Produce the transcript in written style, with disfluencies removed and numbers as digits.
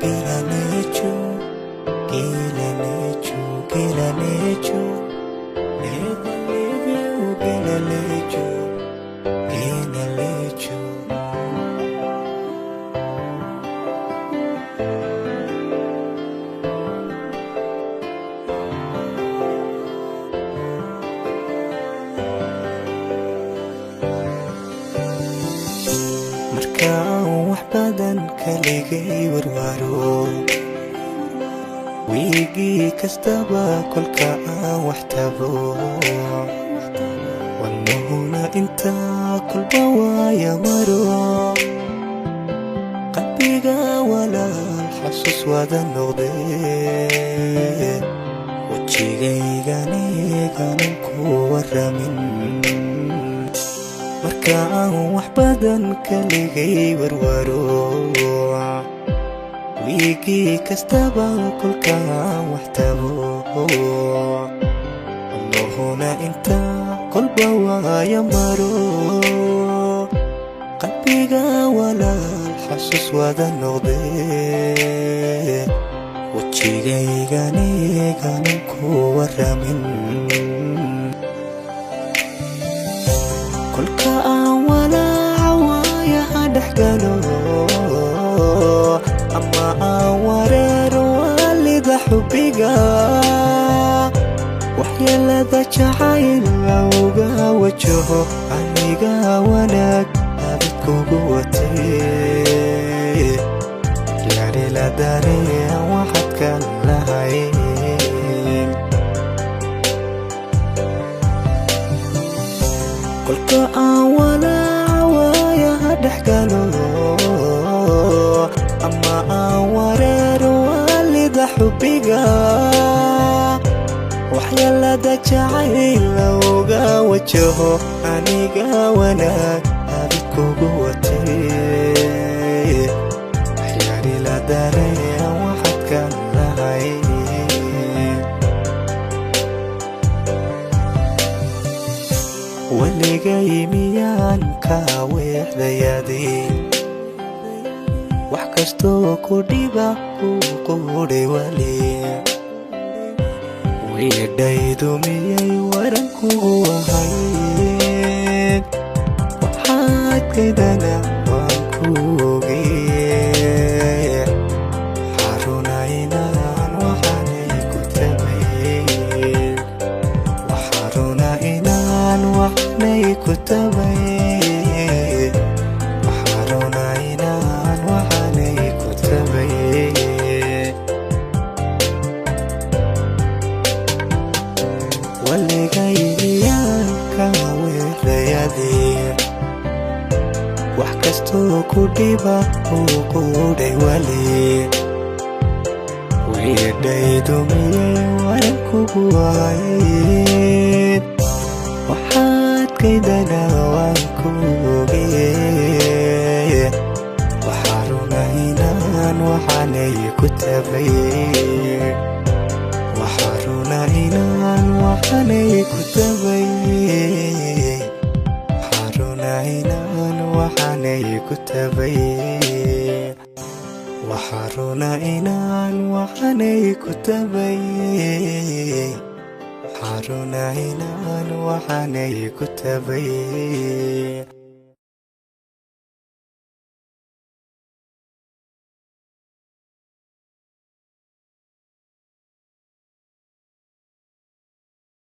Kilalechu, kilalechu, kilalechu. Never leave you, kilalechu, kilalechu. Markaan wax badan kaligay warwaro, wiigii kastaba kolka aan wax tabo, wadnuhuna intaa kolba waaya maro, qalbiga walaal xasuus wada noqdee, wajigaygaaniganan ku waramin. Markaan wax badan kaligay warwaro, wiigii kastaba kolkaan wax tabo, wadnuhuna intaa kolba waaya maro, qalbiga walaal xasuus wada noqdee, wajigaygaaniganan ku waramin. Kolka aan walaaca waayaha dhex galo, ama aan wareero waalida xubbiga, waxyeelada jacayl uga wajaho, aniga wanaag abidkugu watee, yaari la dareen waxaad kan lahayn. Kolka aan walaaca waayaha dhex galo, ama aan wareero waalida xubbiga, waxyeelada jacayl uga wajaho, aniga wanaag abidkugu watee, yaari la dareen waxaad kan lahayn. Waligay miyaan ka weexdayaday, wax kastoo ku dhiba ku quudhay wali, weedhaydu miyay waran kugu ahayd, waxaad kaydana waan ku ogee, xaruna inaan waxaanay ku tabay, waxaruna inaan waxnay ku tabay, waxaruna inaan waxaanay ku tabay. Waligay miyaan ka weexdayaday, wax kastoo ku dhiba ku quudhay wali, weedhaydu miyay waran kugu ahayd, waxaad kaydana waan ku ogee, waxaruna inaan waxaanay ku tabay, waxaruna inaan waxaanay ku tabay, waxaruna inaan waxaanay ku tabay, waxaruna inaan waxaanay ku tabay, waxaruna inaan waxaanay ku tabay.